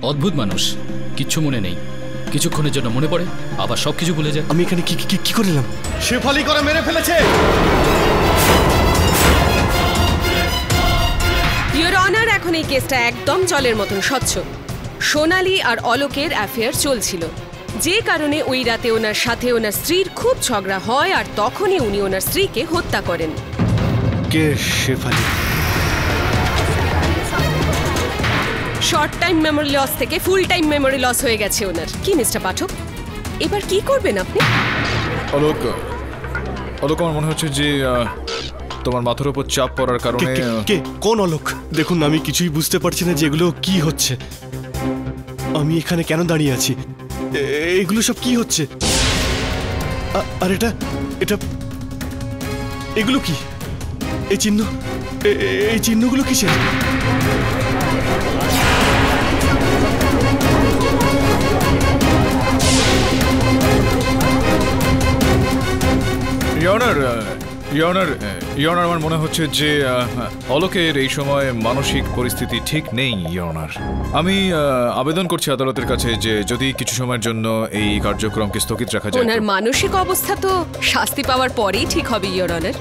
অদ্ভুত মানুষ, কিচ্ছু মনে নেই, কিছুক্ষণের জন্য মনে পড়ে আবার সবকিছু ভুলে যায়। আমি এখানে কি করলাম? শেফালি করে মেরে ফেলেছে। ইওর অনার, এখন এই কেসটা একদম জলের মতন স্বচ্ছ। সোনালি আর অলোকের অ্যাফেয়ার চলছিল, যে কারণে ওই রাতে ওনার সাথে ওনার স্ত্রীর খুব ঝগড়া হয়, আর তখনই উনি ওনার স্ত্রীকে হত্যা করেন। কে Shefali? Short time memory loss থেকে ফুল টাইম মেমোরি লস হয়ে গেছে ওনার। কি মিস্টার পাঠক, এবার কি করবেন আপনি? অলোক, আমার মনে হচ্ছে যে তোমার মাথার উপর চাপ পড়ার কারণে। কে? কোন অলোক? দেখুন, আমি কিছুই বুঝতে পারছি না যে এগুলো কি হচ্ছে। আমি এখানে কেন দাঁড়িয়ে আছি? এগুলো সব কি হচ্ছে? আর এটা এগুলো কি? এই চিহ্নগুলো কিসের? আমার মনে হচ্ছে যে অলোকের এই সময় মানসিক পরিস্থিতি ঠিক নেই। আমি আবেদন করছি আদালতের কাছে যে যদি কিছু সময়ের জন্য এই কার্যক্রমকে স্থগিত রাখা যায়। ওনার মানসিক অবস্থা তো শাস্তি পাওয়ার পরেই ঠিক হবে ইওর অনার।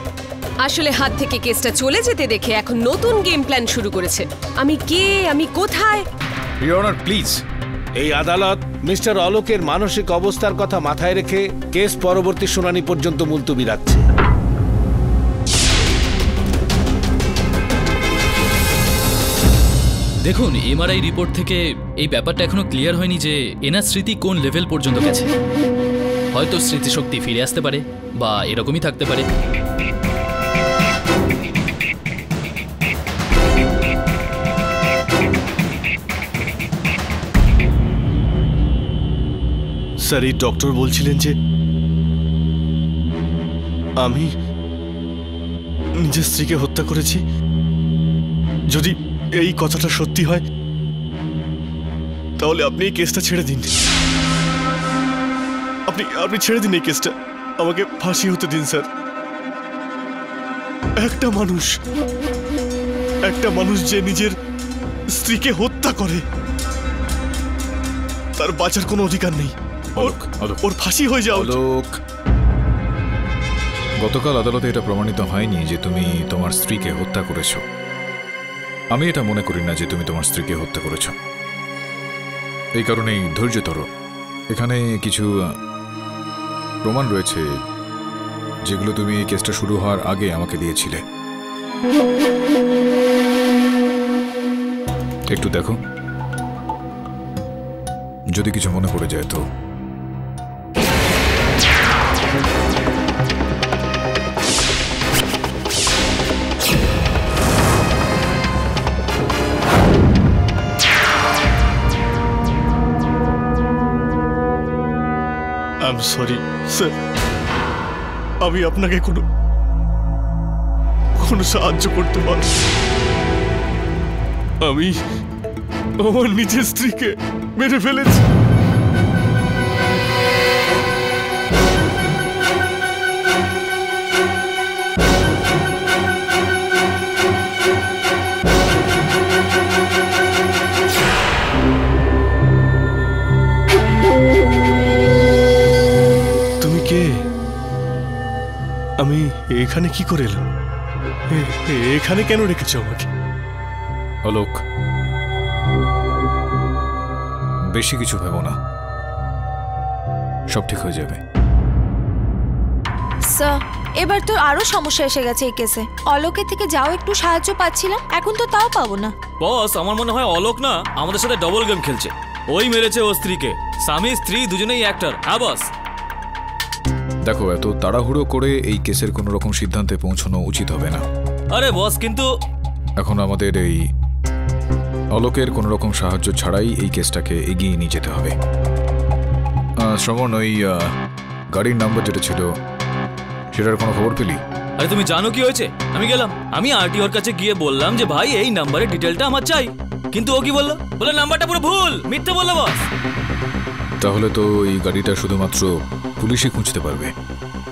আসলে হাত থেকে কেসটা চলে যেতে দেখে এখন নতুন গেম প্ল্যান শুরু করেছে। আমি কে, আমি কোথায়? Your honour, please. এই আদালত মিস্টার অলোকের মানসিক অবস্থার কথা মাথায় রেখে কেস পরবর্তী শুনানি পর্যন্ত মুলতবি রাখছে। দেখুন, এমআরআই রিপোর্ট থেকে এই ব্যাপারটা এখনো ক্লিয়ার হয়নি যে এনার স্মৃতি কোন লেভেল পর্যন্ত গেছে। হয়তো স্মৃতিশক্তি ফিরে আসতে পারে বা এরকমই থাকতে পারে। স্যার, এই ডক্টর বলছিলেন যে আমি নিজের স্ত্রীকে হত্যা করেছি। যদি এই কথাটা সত্যি হয় তাহলে আপনি এই কেসটা ছেড়ে দিন। আপনি ছেড়ে দিন এই কেসটা, আমাকে ফাঁসি হতে দিন স্যার। একটা মানুষ যে নিজের স্ত্রীকে হত্যা করে তার বাঁচার কোনো অধিকার নেই। ওর ফাঁসি হয়ে যাও। গতকাল আদালতে এটা প্রমাণিত হয়নি যে তুমি তোমার স্ত্রীকে হত্যা করেছো। আমি এটা মনে করি না যে তুমি তোমার স্ত্রীকে হত্যা করেছো। এই কারণেই ধৈর্য ধরো। এখানে কিছু প্রমাণ রয়েছে যেগুলো তুমি এই কেসটা শুরু হওয়ার আগে আমাকে দিয়েছিলে। একটু দেখো, যদি কিছু মনে পড়ে যায় তো। I'm sorry, sir. আমি আপনাকে কোনো সাহায্য করতে পারি। আমি আমার নিজের স্ত্রীকে মেরে ফেলেছি। আমি এখানে কি করে এলাম? এখানে কেন রেখেছো আমাকে? অলোক, বেশি কিছু ভেবো না, সব ঠিক হয়ে যাবে। স্যার, এবার তো আরো সমস্যা এসে গেছে এই কেসে। অলোকের থেকে যাও একটু সাহায্য পাচ্ছিলাম, এখন তো তাও পাবো না। বস, আমার মনে হয় অলোক না আমাদের সাথে ডবল গেম খেলছে। ওই মেরেছে ও স্ত্রীকে। স্বামী স্ত্রী দুজনেই অ্যাক্টর। হ্যাঁ বস। দেখো, এত তাড়াহুড়ো করে এই কেসের কোনো রকম সিদ্ধান্তে পৌঁছানো উচিত হবে না। আরে বস, কিন্তু এখন আমাদের এই অলোকের কোনো রকম সাহায্য ছাড়াই এই কেসটাকে এগিয়ে নিয়ে যেতে হবে। শ্রবণ, ওই গাড়ির নাম্বার যেটা ছিল সেটার কোনো খবর পেলি? আরে তুমি জানো কি হয়েছে? আমি গেলাম, আমি আরটিওর কাছে গিয়ে বললাম যে ভাই এই নাম্বারের ডিটেলটা আমার চাই, কিন্তু ও কি বললো? বলে নাম্বারটা পুরো ভুল, মিথ্যে বললো বস। তাহলে তো এই গাড়িটা শুধুমাত্র পুলিশই খুঁজতে পারবে।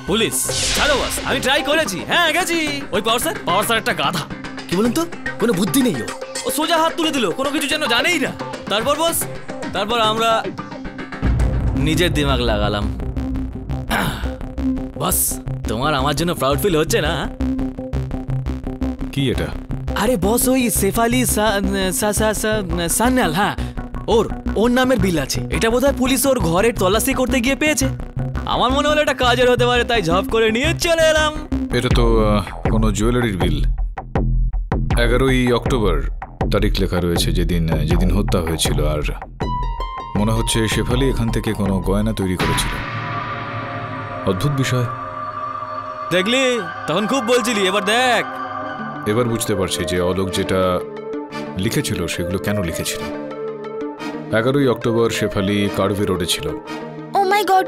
পুলিশ? ছাড়ো বস, আমি ট্রাই করেছি। হ্যাঁ গেছি। ওই পাওয়ার স্যার একটা গাধা। কি বলুন তো, কোনো বুদ্ধি নেই। ও সোজা হাত তুলে দিল, কোনো কিছু যেন জানেই না। তারপর বস, তারপর আমরা নিজের দিমাগ লাগালাম। বস, তোমার আমার জন্য প্রাউড ফিল হচ্ছে না? কি এটা? আরে বস, ওই শেফালি সান্যাল, হ্যাঁ, ওর নামের বিল আছে। এটা বোধহয় পুলিশ ওর ঘরের তল্লাশি করতে গিয়ে পেয়েছে। আমার মনে হলো এটা কাজের হতে পারে, তাই ঝপ করে নিয়ে চলে এলাম। এটা তো কোনো জুয়েলারির বিল। 11ই অক্টোবর তারিখ লেখা রয়েছে, যেদিন হত্যা হয়েছিল। আর মনে হচ্ছে শেফালি এখান থেকে কোনো গয়না তৈরি করেছিল। অদ্ভুত বিষয়। দেখলি, তখন খুব বলছিলি, এবার দেখ। এবার বুঝতে পারছি যে অলোক যেটা লিখেছিল সেগুলো কেন লিখেছিল। 11ই অক্টোবর শেফালি কার্ভে রোডে ছিল। ও মাই গড!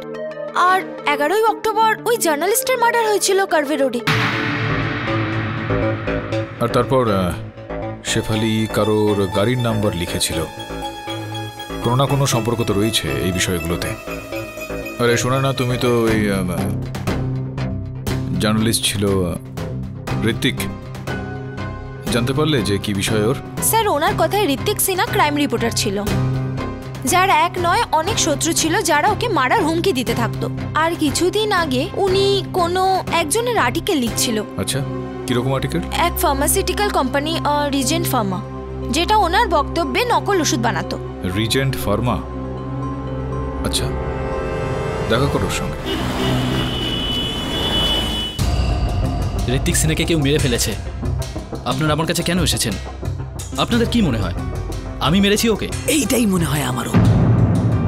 আর 11ই অক্টোবর ওই জার্নালিস্টের মার্ডার হয়েছিল কার্ভে রোডে। আর তারপর শেফালি কারোর গাড়ির নাম্বার লিখেছিল। কোনো না কোনো সম্পর্ক তো রয়েছে এই বিষয়গুলোতে। আরে শোনা না, তুমি তো ওই জার্নালিস্ট ছিল ঋত্বিক, জানতে পারলে যে কি বিষয় ওর? স্যার, ওনার কথায় ঋত্বিক সিনহা ক্রাইম রিপোর্টার ছিল, যার এক নয় অনেক শত্রু ছিল, যারা ওকে মারার হুমকি দিতে থাকতো। আর কিছুদিন আগে উনি কোনো একজনের আর্টিকেল লিখছিল। আচ্ছা, কিরকম আর্টিকেল? এক ফার্মাসিউটিক্যাল কোম্পানি রিজেন্ট ফার্মা, যেটা ওনার বক্তব্যে নকল ওষুধ বানাতো। Regent Pharma? আচ্ছা, দেখা করো ওর সঙ্গে। ঋত্বিক সিনহাকে কেউ মেরে ফেলেছে। আপনারা আমার কাছে কেন এসেছেন? আপনাদের কি মনে হয় আমি মেরেছি ওকে? এইটাই মনে হয় আমারও।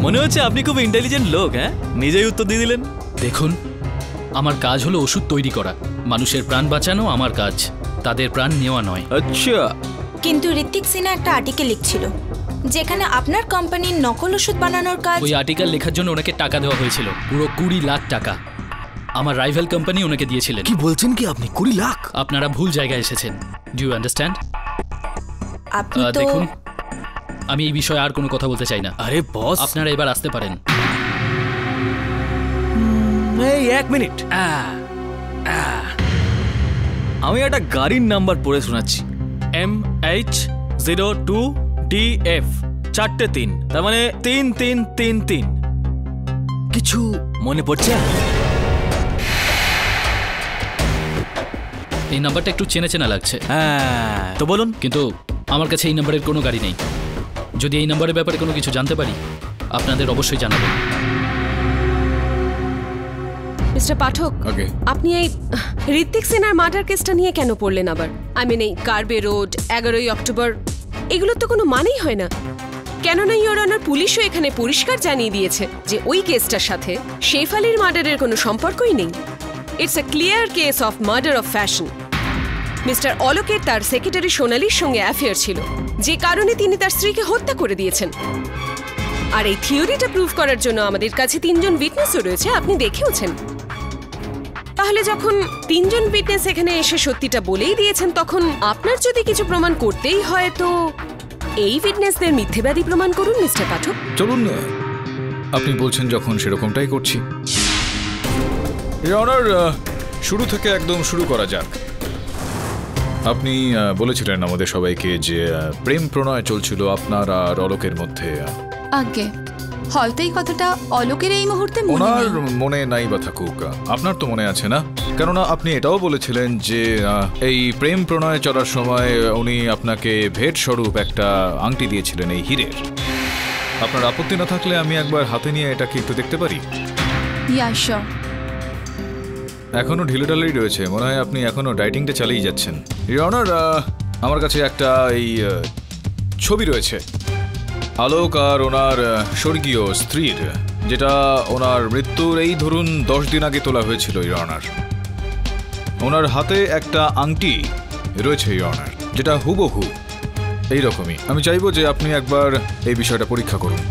মনে হচ্ছে আপনি খুব ইন্টেলিজেন্ট লোক। হ্যাঁ, নিজেই উত্তর দিয়ে দিলেন। দেখুন, আমার কাজ হলো ওষুধ তৈরি করা। মানুষের প্রাণ বাঁচানো আমার কাজ, তাদের প্রাণ নেওয়া নয়। আচ্ছা, কিন্তু ঋত্বিক সিনহা একটা আর্টিকেল লিখছিল যেখানে আপনার কোম্পানির নকল ওষুধ বানানোর কাজ। ওই আর্টিকেল লেখার জন্য ওনাকে টাকা দেওয়া হয়েছিল, পুরো 20 লাখ টাকা। আমার রাইভাল কোম্পানি ওনাকে দিয়েছিলেন। কি বলছেন কি আপনি? 20 লাখ? আপনারা ভুল জায়গায় এসেছেন। Do you understand? আপনি তো দেখুন, আমি এই বিষয়ে আর কোনো কথা বলতে চাই না। আরে বস, আপনারা এবার আসতে পারেন। এই 1 মিনিট। আমি একটা গাড়ির নাম্বার পড়ে শোনাচ্ছি। MH02DF 4-3, তার মানে 3333। কিছু মনে পড়ছে? এই নাম্বারটা একটু চেনা চেনা লাগছে। হ্যাঁ, তো বলুন। কিন্তু আমার কাছে এই নাম্বারের কোনো গাড়ি নেই। যদি এই নাম্বারের ব্যাপারে কোনো কিছু জানতে পারি আপনাদের অবশ্যই জানাবেন। মিস্টার পাঠক, আপনি এই ঋত্বিক সিনহার মার্ডার কেসটা নিয়ে কেন পড়লেন আবার? এই কার্ভে রোড, 11ই অক্টোবর, এগুলোর তো কোনো মানেই হয় না। কেননা ইওর অনার পুলিশও এখানে পরিষ্কার জানিয়ে দিয়েছে যে ওই কেসটার সাথে শেফালির মার্ডারের কোনো সম্পর্কই নেই। It's a clear case of murder of fashion. Mister অলোকের তার সেক্রেটারি সোনালির সঙ্গে অ্যাফেয়ার ছিল, যে কারণে তিনি তার স্ত্রীকে হত্যা করে দিয়েছেন। আর এই থিওরিটা প্রুভ করার জন্য আমাদের কাছে 3 জন উইটনেসও রয়েছে, আপনি দেখেওছেন। তাহলে যখন 3 জন উইটনেস এখানে এসে সত্যিটা বলেই দিয়েছেন, তখন আপনার যদি কিছু প্রমাণ করতেই হয় তো এই উইটনেসদের মিথ্যেবাদী প্রমাণ করুন মিস্টার পাঠক। চলুন, আপনি বলছেন যখন সেরকমটাই করছি। অনার, শুরু থেকে একদম শুরু করা যাক। আপনি বলেছিলেন আমাদের সবাইকে যে প্রেম প্রণয় চলছিল আপনার আর অলোকের মধ্যে। আগে হয়তো এই কথাটা অলোকের এই মুহূর্তে ওনার মনে নাই বা থাকুক, আপনার তো মনে আছে না? কেননা আপনি এটাও বলেছিলেন যে এই প্রেম প্রণয় চলার সময় উনি আপনাকে ভেট স্বরূপ একটা আংটি দিয়েছিলেন এই হীরের। আপনার আপত্তি না থাকলে আমি একবার হাতে নিয়ে এটাকে একটু দেখতে পারি? এখনো ঢিলেঢালেই রয়েছে, মনে হয় আপনি এখনো ডাইটিংটা চালিয়ে যাচ্ছেন। অনার, আমার কাছে একটা এই ছবি রয়েছে আলোক আর ওনার স্বর্গীয় স্ত্রীর, যেটা ওনার মৃত্যুর এই ধরুন 10 দিন আগে তোলা হয়েছিল। অনার, ওনার হাতে একটা আংটি রয়েছে অনার, যেটা হুবহু এইরকমই। আমি চাইবো যে আপনি একবার এই বিষয়টা পরীক্ষা করুন।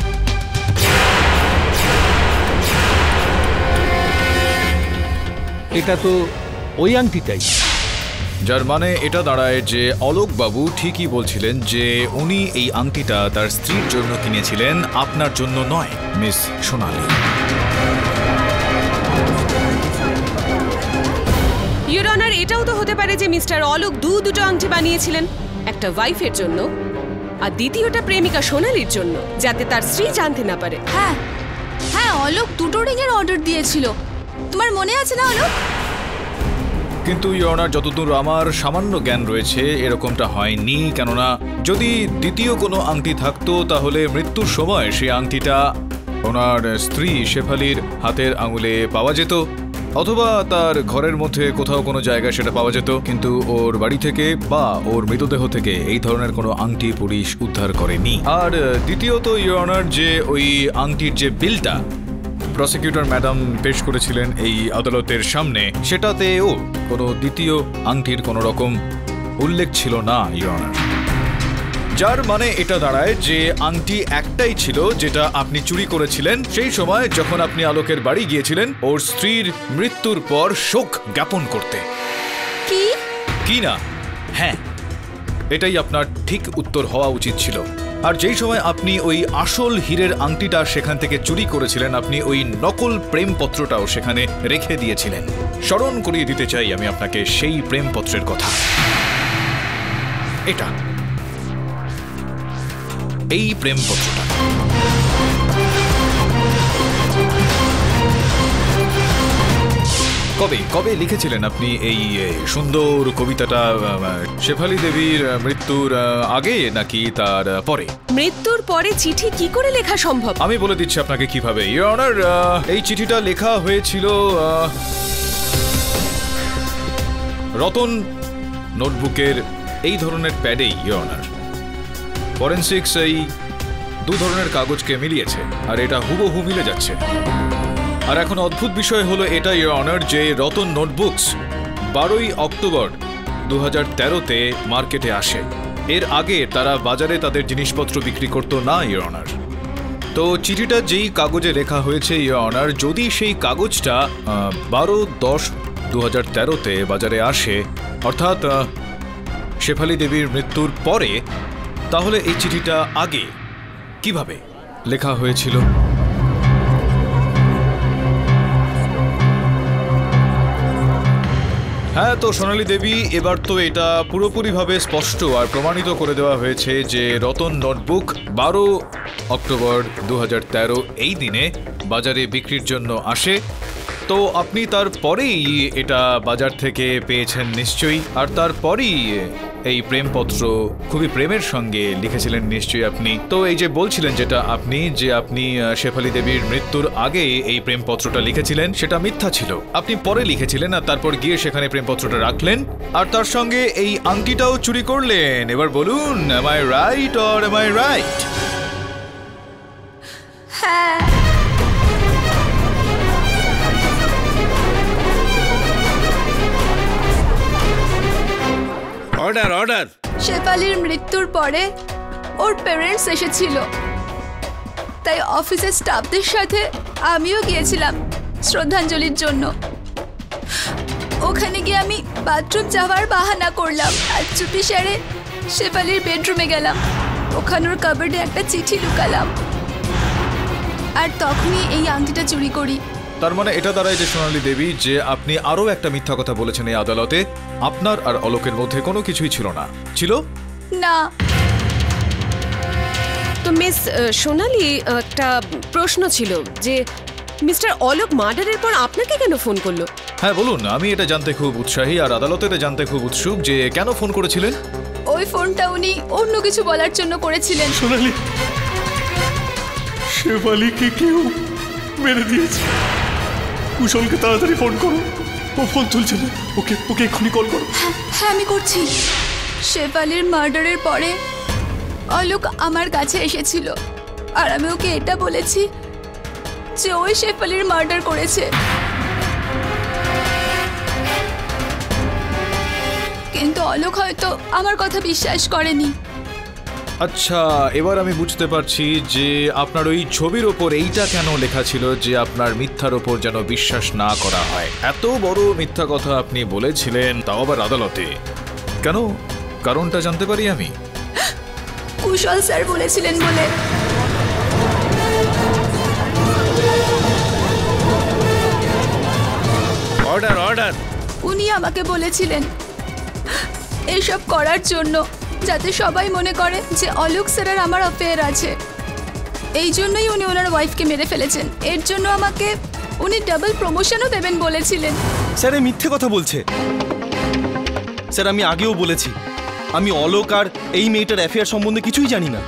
এটা তো ওই আংটিটাই, যার মানে এটা দাঁড়ায় যে অলোক বাবু ঠিকই বলছিলেন যে উনি এই আংটিটা তার স্ত্রীর জন্য কিনেছিলেন, আপনার জন্য নয়, মিস সোনালি। ইওর অনার, এটাও তো হতে পারে যে মিস্টার অলোক দুটো আংটি বানিয়েছিলেন, একটা ওয়াইফের জন্য আর দ্বিতীয়টা প্রেমিকা সোনালির জন্য, যাতে তার স্ত্রী জানতে না পারে। হ্যাঁ হ্যাঁ, অলোক দুটো রিংয়ের অর্ডার দিয়েছিল, তোমার মনে আছে না অলোক? কিন্তু ইওর অনার, যতদূর আমার সামান্য জ্ঞান রয়েছে এরকমটা হয়নি। কেননা যদি দ্বিতীয় কোনো আংটি থাকতো তাহলে মৃত্যুর সময় সেই আংটিটা ওনার স্ত্রী শেফালির হাতের আঙুলে পাওয়া যেত, অথবা তার ঘরের মধ্যে কোথাও কোনো জায়গায় সেটা পাওয়া যেত। কিন্তু ওর বাড়ি থেকে বা ওর মৃতদেহ থেকে এই ধরনের কোনো আংটি পুলিশ উদ্ধার করেনি। আর দ্বিতীয়ত ইওর অনার, যে ওই আংটির যে বিলটা প্রসিকিউটর ম্যাডাম পেশ করেছিলেন এই আদালতের সামনে, সেটাতেও কোনো দ্বিতীয় আংটির কোনো রকম উল্লেখ ছিল না ইওর অনার। যার মানে এটা দাঁড়ায় যে আংটি একটাই ছিল যেটা আপনি চুরি করেছিলেন সেই সময় যখন আপনি আলোকের বাড়ি গিয়েছিলেন ওর স্ত্রীর মৃত্যুর পর শোক জ্ঞাপন করতে। কি না? হ্যাঁ, এটাই আপনার ঠিক উত্তর হওয়া উচিত ছিল। আর যেই সময় আপনি ওই আসল হীরের আংটিটা সেখান থেকে চুরি করেছিলেন, আপনি ওই নকল প্রেমপত্রটাও সেখানে রেখে দিয়েছিলেন। স্মরণ করিয়ে দিতে চাই আমি আপনাকে সেই প্রেমপত্রের কথা। এটা এই প্রেমপত্রটা কবে কবে লিখেছিলেন আপনি এই সুন্দর কবিতাটা? শেফালি দেবীর মৃত্যুর আগে নাকি তার পরে? মৃত্যুর পরে চিঠি কি করে লেখা সম্ভব? আমি বলে দিচ্ছি আপনাকে কিভাবে ইওর অনার। এই চিঠিটা লেখা হয়েছিল রতন নোটবুকের এই ধরনের প্যাডেই ইওর অনার। ফরেনসিক্স এই দু ধরনের কাগজকে মিলিয়েছে আর এটা হুবহু মিলে যাচ্ছে। আর এখন অদ্ভুত বিষয় হলো এটা ইওর অনার যে রতন নোটবুকস 12ই অক্টোবর 2013-তে মার্কেটে আসে। এর আগে তারা বাজারে তাদের জিনিসপত্র বিক্রি করতো না ইওর অনার। তো চিঠিটা যেই কাগজে লেখা হয়েছে ইওর অনার, যদি সেই কাগজটা 12/10/2013-তে বাজারে আসে, অর্থাৎ শেফালি দেবীর মৃত্যুর পরে, তাহলে এই চিঠিটা আগে কিভাবে লেখা হয়েছিল? হ্যাঁ, তো সোনালী দেবী, এবার তো এটা পুরোপুরিভাবে স্পষ্ট আর প্রমাণিত করে দেওয়া হয়েছে যে রতন নোটবুক 12 অক্টোবর 2013 এই দিনে বাজারে বিক্রির জন্য আসে। তো আপনি তারপরেই এটা বাজার থেকে পেয়েছেন নিশ্চয়ই, আর তারপরেই এই প্রেমপত্র খুবই প্রেমের সঙ্গে লিখেছিলেন নিশ্চয়ই আপনি। তো এই যে বলছিলেন যেটা আপনি শেফালি দেবীর মৃত্যুর আগে এই প্রেমপত্রটা লিখেছিলেন, সেটা মিথ্যা ছিল। আপনি পরে লিখেছিলেন আর তারপর গিয়ে সেখানে প্রেমপত্রটা রাখলেন আর তার সঙ্গে এই আংটিটাও চুরি করলেন। এবার বলুন, am I right or am I right? হ্যাঁ। Order order. শেফালির মৃত্যুর পরে ওর প্যারেন্টস এসেছিল, তাই অফিসের স্টাফদের সাথে আমিও গিয়েছিলাম শ্রদ্ধাঞ্জলির জন্য। ওখানে গিয়ে আমি বাথরুম যাওয়ার বাহানা করলাম আর চুপি সেরে শেফালির বেডরুমে গেলাম। ওখানোর কাবার্ডে একটা চিঠি লুকালাম আর তখনই এই আংটিটা চুরি করি। তার মানে এটা দাঁড়ায় যে সোনালী দেবী, যে আপনি আরো একটা মিথ্যা কথা বলেছেন এই আদালতে। আপনার আর অলোকের মধ্যে কোনো কিছুই ছিল না। ছিল না। তো মিস সোনালী, একটা প্রশ্ন ছিল যে মিস্টার অলোক মার্ডারের পর আপনাকে কেন ফোন করলো? হ্যাঁ বলুন, আমি এটা জানতে খুব উৎসাহী আর আদালতে এটা জানতে খুব উৎসুক যে কেন ফোন করেছিলেন। ওই ফোনটা উনি অন্য কিছু বলার জন্য করেছিলেন। সোনালী, শেফালিকে কেউ মেরে দিয়েছে। কুশলকে তাড়াতাড়ি ফোন করো, ও ফোন তুলছে না। ওকে এক্ষুনি কল করো। হ্যাঁ আমি করছি। শেফালির মার্ডারের পরে অলোক আমার কাছে এসেছিল আর আমি ওকে এটা বলেছি যে ওই শেফালির মার্ডার করেছে। কিন্তু অলোক হয়তো আমার কথা বিশ্বাস করেনি। আচ্ছা, এবার আমি বুঝতে পারছি যে আপনার ওই ছবির ওপর এইটা কেন লেখা ছিল যে আপনার মিথ্যার ওপর যেন বিশ্বাস না করা হয়। এত বড় মিথ্যা কথা আপনি বলেছিলেন, তাও আবার আদালতে। কেন? কারণটা জানতে পারি আমি? কুশল স্যার বলেছিলেন বলে। Order order. উনি আমাকে বলেছিলেন এসব করার জন্য যাতে সবাই মনে করে যে অলোক স্যার আর আমার অ্যাফেয়ার আছে। এই জন্যই উনি ওনার ওয়াইফকে মেরে ফেলেছেন। এর জন্য আমাকে উনি ডাবল প্রমোশনও দেবেন বলেছিলেন। স্যার এ মিথ্যে কথা বলছে। স্যার আমি আগেও বলেছি আমি অলোক আর এই মেয়েটার অ্যাফেয়ার সম্বন্ধে কিছুই জানি না,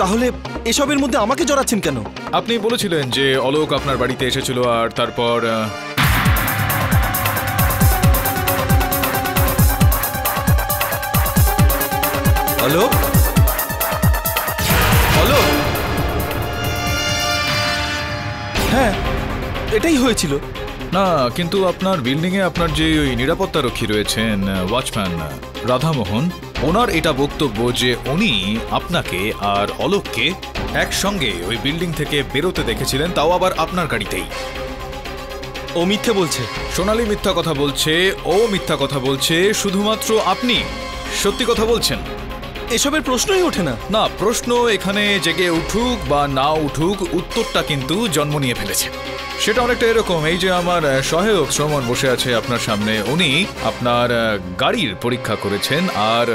তাহলে এসবের মধ্যে আমাকে জড়াচ্ছেন কেন? আপনি বলেছিলেন যে অলোক আপনার বাড়িতে এসেছিল আর তারপর অলোক, অলোক, হ্যাঁ এটাই হয়েছিল। না, কিন্তু আপনার বিল্ডিংয়ে আপনার যে ওই নিরাপত্তারক্ষী রয়েছেন ওয়াচম্যান রাধামোহন, ওনার এটা বক্তব্য যে উনি আপনাকে আর অলোককে একসঙ্গে ওই বিল্ডিং থেকে বেরোতে দেখেছিলেন, তাও আবার আপনার গাড়িতেই। ও মিথ্যে বলছে। সোনালি মিথ্যা কথা বলছে, ও মিথ্যা কথা বলছে, শুধুমাত্র আপনি সত্যি কথা বলছেন। এসবের প্রশ্নই ওঠে না। না, প্রশ্ন এখানে জেগে উঠুক বা না উঠুক, উত্তরটা কিন্তু জন্ম নিয়ে ফেলেছে। সেটা অনেকটা এরকম, এই যে আমার সহায়ক শ্রমণ বসে আছে আপনার সামনে, উনি আপনার গাড়ির পরীক্ষা করেছেন আর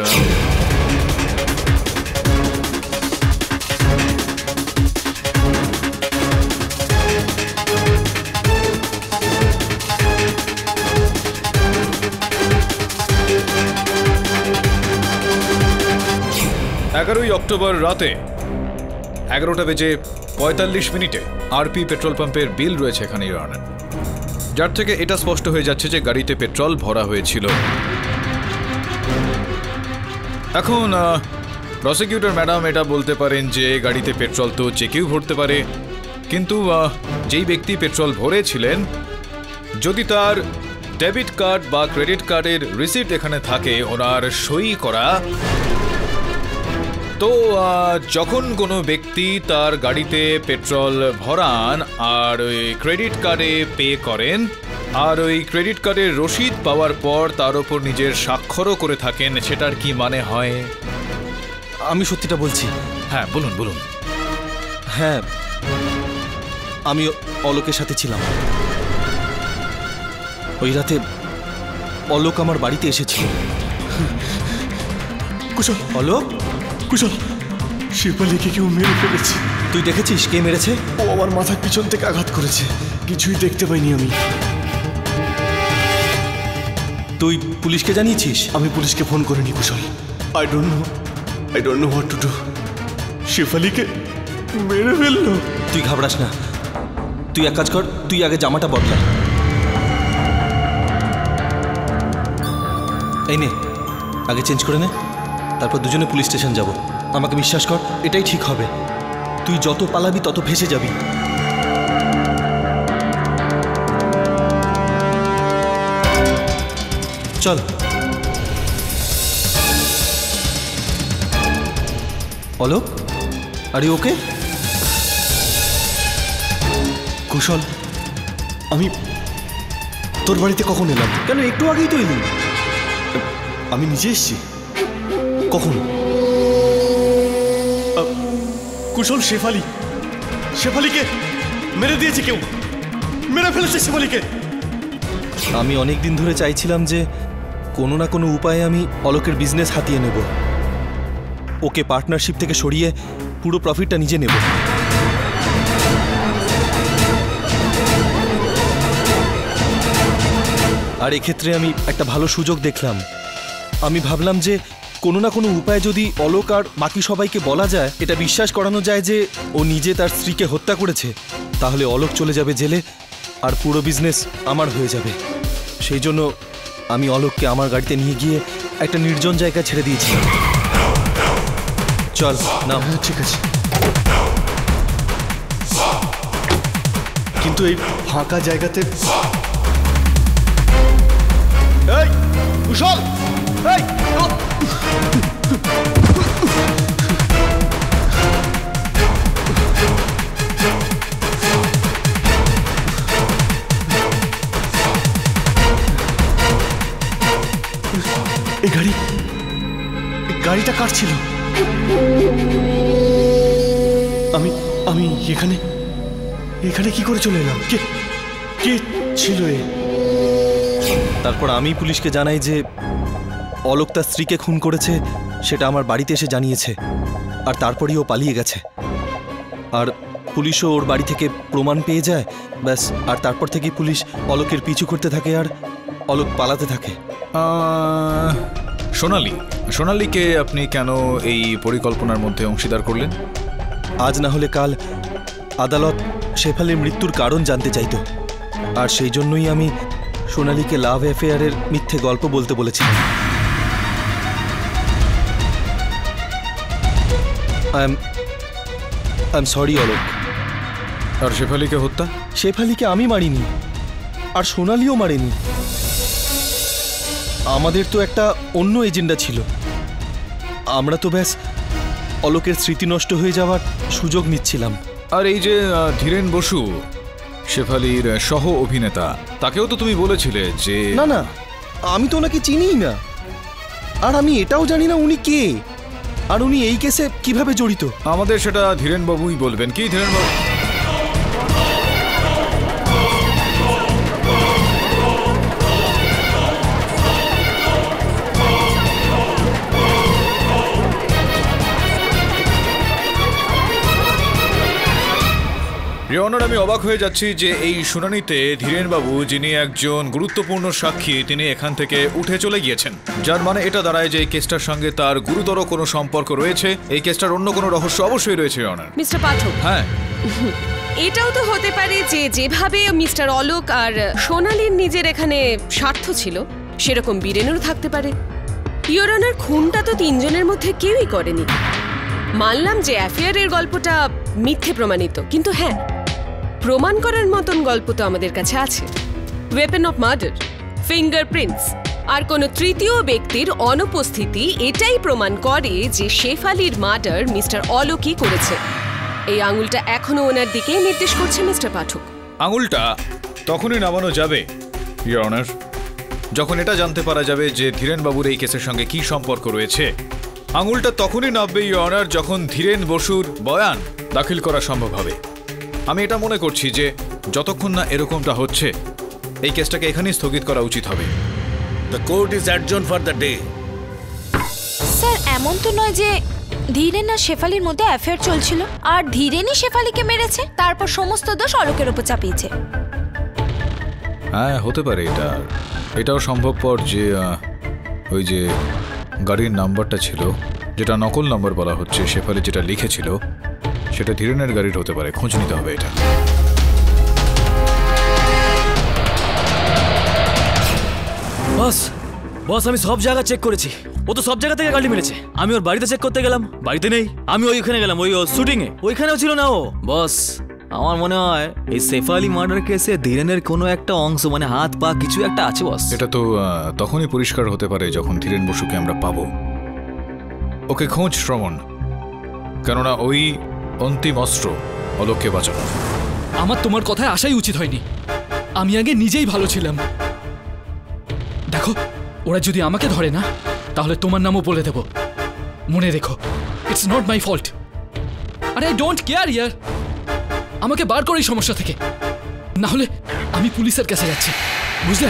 11ই অক্টোবর রাতে 11টা বেজে 45 মিনিটে আরপি পেট্রোল পাম্পের বিল রয়েছে এখানে, ইওর অনার, যার থেকে এটা স্পষ্ট হয়ে যাচ্ছে যে গাড়িতে পেট্রোল ভরা হয়েছিল। এখন প্রসিকিউটর ম্যাডাম এটা বলতে পারেন যে গাড়িতে পেট্রোল তো চেকেও ভরতে পারে, কিন্তু যেই ব্যক্তি পেট্রোল ভরেছিলেন যদি তার ডেবিট কার্ড বা ক্রেডিট কার্ডের রিসিট এখানে থাকে ওনার সই করা, তো যখন কোনো ব্যক্তি তার গাড়িতে পেট্রোল ভরান আর ওই ক্রেডিট কার্ডে পে করেন আর ওই ক্রেডিট কার্ডের রসিদ পাওয়ার পর তার উপর নিজের স্বাক্ষরও করে থাকেন, সেটার কি মানে হয়? আমি সত্যিটা বলছি। হ্যাঁ বলুন বলুন। হ্যাঁ, আমি অলোকের সাথে ছিলাম। ওই রাতে অলোক আমার বাড়িতে এসেছিল। কুশল, অলোক, কুশল, শেফালিকে কেউ মেরে ফেলেছে। তুই দেখেছিস কে মেরেছে? ও আমার মাথার পিছন থেকে আঘাত করেছে, কিছুই দেখতে পাইনি আমি। তুই পুলিশকে জানিয়েছিস? আমি পুলিশকে ফোন করিনি Kushal. I don't know what to do. শেফালিকে মেরে ফেললো। তুই ঘাবড়াস না, তুই এক কাজ কর, তুই আগে জামাটা বদলা। এই নে, আগে চেঞ্জ করে নে, তারপর দুজনে পুলিশ স্টেশন যাব। আমাকে বিশ্বাস কর, এটাই ঠিক হবে। তুই যত পালাবি তত ফেসে যাবি। চল। Alok, are you okay? কুশল, আমি তোর বাড়িতে কখন এলাম? কেন, একটু আগেই তো এলি। আমি নিজে এসেছি। কখন? কুশল, শেফালিকে মেরে দিয়েছে কেউ, মেরে ফেলেছে শেফালিকে। আমি অনেক দিন ধরে চাইছিলাম যে কোনো না কোনো উপায়ে আমি অলোকের বিজনেস হাতিয়ে নেব, ওকে পার্টনারশিপ থেকে সরিয়ে পুরো প্রফিটটা নিজে নেব। আর এক্ষেত্রে আমি একটা ভালো সুযোগ দেখলাম। আমি ভাবলাম যে কোনো না কোনো উপায়ে যদি অলোক আর বাকি সবাইকে বলা যায়, এটা বিশ্বাস করানো যায় যে ও নিজে তার স্ত্রীকে হত্যা করেছে, তাহলে অলোক চলে যাবে জেলে আর পুরো বিজনেস আমার হয়ে যাবে। সেই জন্য আমি অলোককে আমার গাড়িতে নিয়ে গিয়ে একটা নির্জন জায়গায় ছেড়ে দিয়েছিলাম। চল না। ঠিক আছে, কিন্তু এই ফাঁকা জায়গাতে কুশল, এই গাড়িটা কার ছিল? আমি এখানে কি করে চলে এলাম? কে ছিল এ? তারপর আমি পুলিশকে জানাই যে অলোক তার স্ত্রীকে খুন করেছে সেটা আমার বাড়িতে এসে জানিয়েছে, আর তারপরেই ও পালিয়ে গেছে। আর পুলিশও ওর বাড়ি থেকে প্রমাণ পেয়ে যায়, ব্যাস। আর তারপর থেকেই পুলিশ অলোকের পিছু করতে থাকে আর অলোক পালাতে থাকে। সোনালীকে আপনি কেন এই পরিকল্পনার মধ্যে অংশীদার করলেন? আজ না হলে কাল আদালত শেফালির মৃত্যুর কারণ জানতে চাইতো, আর সেই জন্যই আমি সোনালীকে লাভ অ্যাফেয়ারের মিথ্যে গল্প বলতে বলেছিলাম। I am sorry Alok. আর শেফালিকে হত্যা? শেফালিকে আমি মারিনি, আর সোনালীও মারেনি। আমাদের তো একটা অন্য এজেন্ডা ছিল। আমরা তো ব্যাস অলোকের স্মৃতি নষ্ট হয়ে যাওয়ার সুযোগ নিচ্ছিলাম। আর এই যে ধীরেন বসু, শেফালির সহ অভিনেতা, তাকেও তো তুমি বলেছিলে যে... না না, আমি তো ওনাকে চিনিই না, আর আমি এটাও জানি না উনি কে, আর উনি এই কেসে কিভাবে জড়িত। আমাদের সেটা ধীরেন বাবুই বলবেন। কি ধীরেন বাবু? রিওনার, আমি অবাক হয়ে যাচ্ছি যে এই শুনানিতে ধীরেনবাবু, যিনি একজন গুরুত্বপূর্ণ সাক্ষী, তিনি এখান থেকে উঠে চলে গিয়েছেন, যার মানে এটা দাঁড়ায় যে এই কেসটার সঙ্গে তার গুরুতর কোনো সম্পর্ক রয়েছে। এই কেসটার অন্য কোনো রহস্য অবশ্যই রয়েছে রিওনার। মিস্টার পাঠক, হ্যাঁ, এটাও তো হতে পারে যে যেভাবে মিস্টার অলোক আর সোনালীর নিজের এখানে স্বার্থ ছিল, সেরকম বীরেনেরও থাকতে পারে। ইওর অনার, খুনটা তো তিনজনের মধ্যে কেউই করেনি। মানলাম যে অ্যাফেয়ারের গল্পটা মিথ্যে প্রমাণিত, কিন্তু হ্যাঁ, প্রমাণ করার মতন গল্প তো আমাদের কাছে আছে। ওয়েপন অফ মার্ডার, ফিঙ্গারপ্রিন্টস, আর কোনো তৃতীয় ব্যক্তির অনুপস্থিতি এটাই প্রমাণ করে যে শেফালির মার্ডার মিস্টার অলোকই করেছে। এই আঙুলটা এখনো ওনার দিকেই নির্দেশ করছে মিস্টার পাঠক। আঙুলটা তখনই নামানো যাবে ইওর অনার, যখন এটা জানতে পারা যাবে যে ধীরেনবাবুর এই কেসের সঙ্গে কি সম্পর্ক রয়েছে। আঙুলটা তখনই নামবে ইওর অনার যখন ধীরেন বসুর বয়ান দাখিল করা সম্ভব হবে। আমি এটা মনে করছি যে যতক্ষণ না এরকমটা হচ্ছে, এই কেসটাকে এখানেই স্থগিত করা উচিত হবে। The court is adjourn for the day. Sir, এমন তো নয় যে ধীরেন আর শেফালির মধ্যে অ্যাফেয়ার চলছিল আর ধীরেনই শেফালিকে মেরেছে, তারপর সমস্ত দোষ অলোকের উপর চাপিয়েছে। হ্যাঁ, হতে পারে। এটাও সম্ভবপর যে ওই যে গাড়ির নাম্বারটা ছিল, যেটা নকল নাম্বার বলা হচ্ছে, শেফালি যেটা লিখেছিল সেটা ধীরেনের গাড়ির হতে পারে। খোঁজ নিতে হবে এটা। বস, আমি সব জায়গা চেক করেছি, ও তো সব জায়গা থেকে গাড়ি মেরেছে। আমি ওর বাড়িতে চেক করতে গেলাম, বাড়িতে নেই। আমি ওইখানে গেলাম, ওই শুটিং এ, ওইখানেও ছিল না ও। বস, আমার মনে হয় এই শেফালি মার্ডার কেসে ধীরেনের কোনো একটা অংশ, মানে হাত পা কিছু একটা আছে বস। এটা তো তখনই পরিষ্কার হতে পারে যখন ধীরেন বসুকে আমরা পাবো। ওকে খোঁজ শ্রমণ, কেননা ওই অন্তিম অস্ত্র অলোককে বাঁচানো। আমার তোমার কথায় আসাই উচিত হয়নি। আমি আগে নিজেই ভালো ছিলাম। দেখো, ওরা যদি আমাকে ধরে না, তাহলে তোমার নামও বলে দেব। মনে রেখো, ইটস নট মাই ফল্ট। আরে আই ডোন্ট কেয়ার ইয়ার। আমাকে বার করো এই সমস্যা থেকে, না হলে আমি পুলিশের কাছে যাচ্ছি, বুঝলে?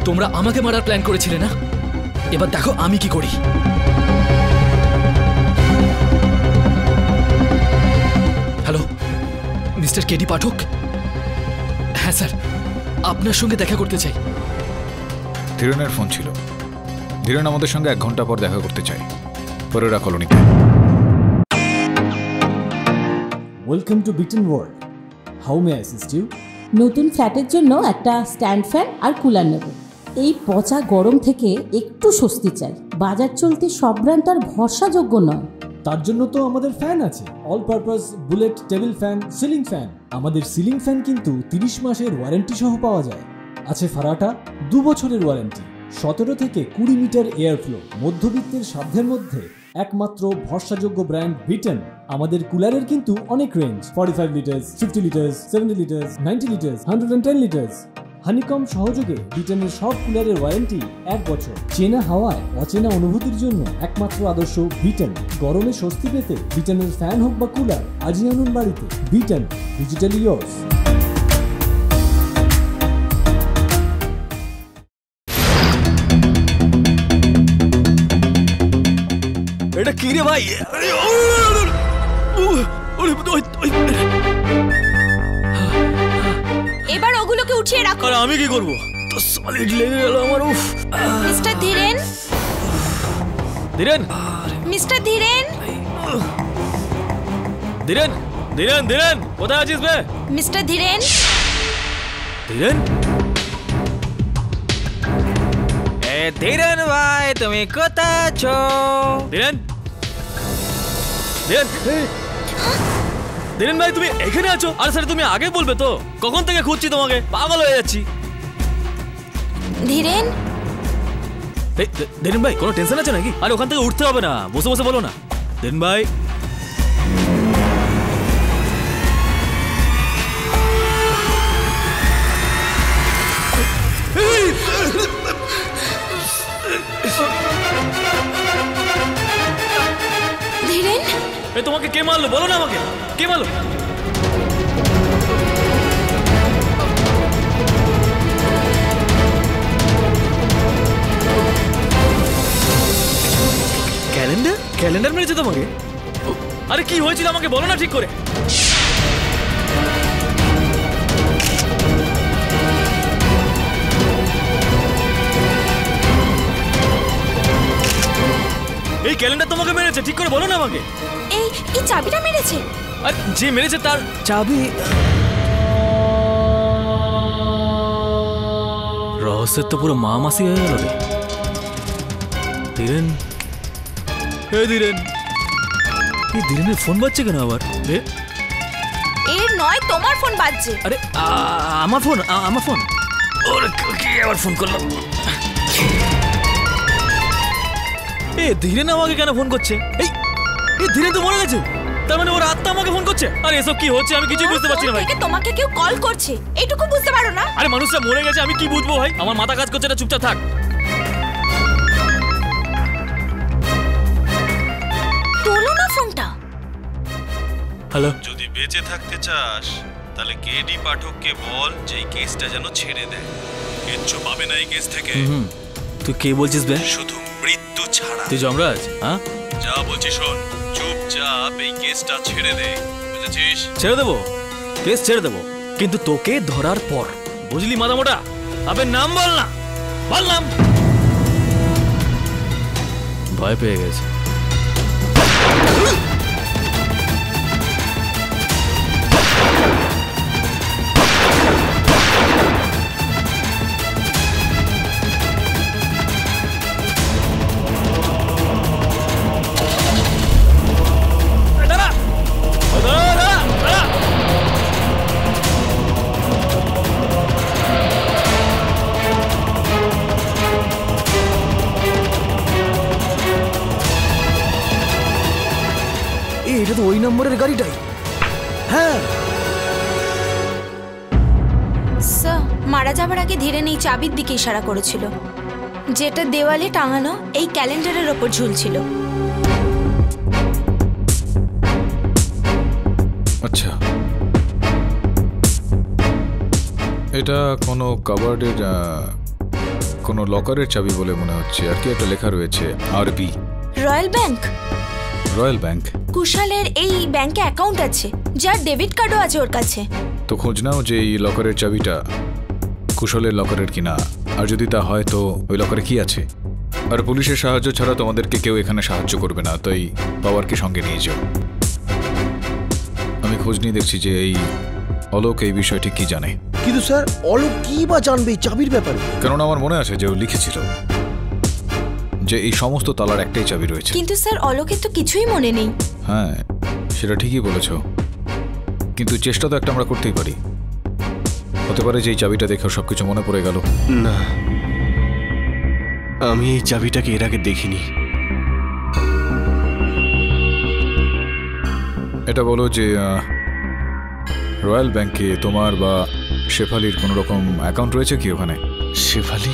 তোমরা আমাকে মারার প্ল্যান করেছিলে না? এবার দেখো আমি কি করি। হ্যালো, মিস্টার কেডি পাঠক? হ্যাঁ স্যার, আপনার সঙ্গে দেখা করতে চাই। ধীরেনের ফোন ছিল। ধীরেন আমাদের সঙ্গে 1 ঘন্টা পর দেখা করতে চাই, পরেরা কলোনিতে। Welcome to Beaton world. How may I assist you? নতুন ফ্ল্যাটের জন্য একটা স্ট্যান্ড ফ্যান আর কুলার নেব। এই পচা গরম থেকে একটু স্বস্তি চাই। বাজার চলতে সব ব্র্যান্ড আর ভরসাযোগ্য নয়। তার জন্য তো আমাদের ফ্যান আছে, all purpose bullet table fan, ceiling fan. আমাদের সিলিং ফ্যান কিন্তু 30 মাসের ওয়ারেন্টি সহ পাওয়া যায়। আছে ফারাটা 2 বছরের ওয়ারেন্টি, 17 থেকে 20 মিটার এয়ার ফ্লো। মধ্যবিত্তের সাধ্যের মধ্যে একমাত্র ভরসাযোগ্য ব্র্যান্ড বিটন। আমাদের কুলারের কিন্তু অনেক range, 45 litres, 50 litres, 70 litres, 90 litres, 110 litres. Honeycomb সহযোগে ব্রিটেনের সব কুলারের ওয়ারেন্টি 1 বছর। চেনা হাওয়ায় অচেনা অনুভূতির জন্য একমাত্র আদর্শ ব্রিটেন। গরমে স্বস্তি পেতে ব্রিটেনের ফ্যান হোক বা কুলার, আজই আনুন বাড়িতে। Britain, digitally yours. এটা কি রে ভাই? এবার ওগুলোকে উঠিয়ে রাখো। আর আমি কি করব? তো সলিড লেগে গেল আমার। উফ। মিস্টার ধীরেন, ধীরেন, মিস্টার ধীরেন, ধীরেন, ধীরেন, ধীরেন, কোথায় আছিস বে? মিস্টার ধীরেন, ধীরেন, ধীরেন ভাই তুমি কোথায় আছো? ধীরেন, ধীরেন, ধীরেন ভাই তুমি এখানে আছো? আরে স্যার তুমি আগে বলবে তো, কখন থেকে খুঁজছি তোমাকে, পাগল হয়ে যাচ্ছি। ধীরেন, ধীরেন ভাই কোনো টেনশন আছে নাকি? আরে ওখান থেকে উঠতে হবে না, বসে বসে বলো না। ধীরেন ভাই, ধীরেন, তোমাকে কে মারলো বলো না, আমাকে কে মারলো? ক্যালেন্ডার? ক্যালেন্ডার মেরেছে তোমাকে? আরে কি হয়েছিল আমাকে বলো না ঠিক করে। এই ক্যালেন্ডার তোমাকে মেরেছে ঠিক করে বলো না আমাকে। এই চাবিটা মেরেছে। আর যে মেরেছে তার চাবি। রহস্যের তো পুরো মা মাসি হয়ে গেল রে। ধীরেন, ধীরেন, এই ধীরেনের ফোন বাজছে কেন আবার? এর নয়, তোমার ফোন বাজছে। আরে আমার ফোন, আমার ফোন। ওরে কে আবার ফোন করলাম? এ ধীরেন আমাকে কেন ফোন করছে? এই ধীরেন তো মরে গেছে, তার মানে ওর আত্মা আমাকে ফোন করছে। আরে এসব কি হচ্ছে আমি কিছুই বুঝতে পারছি না ভাই। তোমাকে কেউ কল করছে, এইটুকু বুঝতে পারো না? আরে মানুষটা মরে গেছে, আমি কি বুঝবো ভাই? আমার মাথা কাজ করছে না, চুপচাপ থাক। তোলো না ফোনটা। হ্যালো, যদি বেঁচে থাকতে চাস তাহলে কেডি পাঠককে বল যে এই কেসটা যেন ছেড়ে দেয়। কিচ্ছু পাবে না এই কেস থেকে। তুই কে বলছিস বে? শুধু মৃত্যু ছাড়া। তুই যমরাজ? হ্যাঁ যা বলছি শোন, চুপচাপ এই কেসটা ছেড়ে দে, বুঝেছিস? ছেড়ে দেবো, কেস ছেড়ে দেবো, কিন্তু তোকে ধরার পর, বুঝলি মাথা মোটা? আবে নাম বল না। বললাম ভয় পেয়ে গেছে। এটা তো ওই নম্বরের গাড়িটাই। হ্যাঁ স্যার, মারা যাবার আগে ধীরেন এই চাবির দিকে ইশারা করেছিল, যেটা দেওয়ালে টাঙানো এই ক্যালেন্ডারের ওপর ঝুলছিল। আচ্ছা, এটা কোনো কাবার্ডের কোনো লকারের চাবি বলে মনে হচ্ছে। আর কি একটা লেখা রয়েছে, আরবি। Royal bank. Royal bank? কুশালের এই ব্যাংকে অ্যাকাউন্ট আছে, যার ডেবিট কার্ডও আছে ওর কাছে। তো খোঁজ নাও যে এই লকারের চাবিটা কুশলের লকারের কিনা, আর যদি তা হয় তো ওই লকারে কি আছে। আর পুলিশের সাহায্য ছাড়া তোমাদেরকে কেউ এখানে সাহায্য করবে না, তাই পাওয়ারকে সঙ্গে নিয়ে যাও। আমি খোঁজ নিয়ে দেখছি যে এই অলোক এই বিষয়টি কি জানে। কিন্তু স্যার, অলোক কি বা জানবে এই চাবির ব্যাপারে? কেননা আমার মনে আছে যে ও লিখেছিল যে এই সমস্ত তালার একটাই চাবি রয়েছে। কিন্তু স্যার, অলোকের তো কিছুই মনে নেই। হ্যাঁ, সেটা ঠিকই বলেছ, কিন্তু চেষ্টা তো একটা আমরা করতেই পারি। হতে পারে যে এই চাবিটা দেখেও সবকিছু মনে পড়ে গেল। না, আমি এই চাবিটাকে এর আগে দেখিনি। এটা বলো যে রয়্যাল ব্যাংকে তোমার বা শেফালির কোনো রকম অ্যাকাউন্ট রয়েছে কি ওখানে? শেফালি?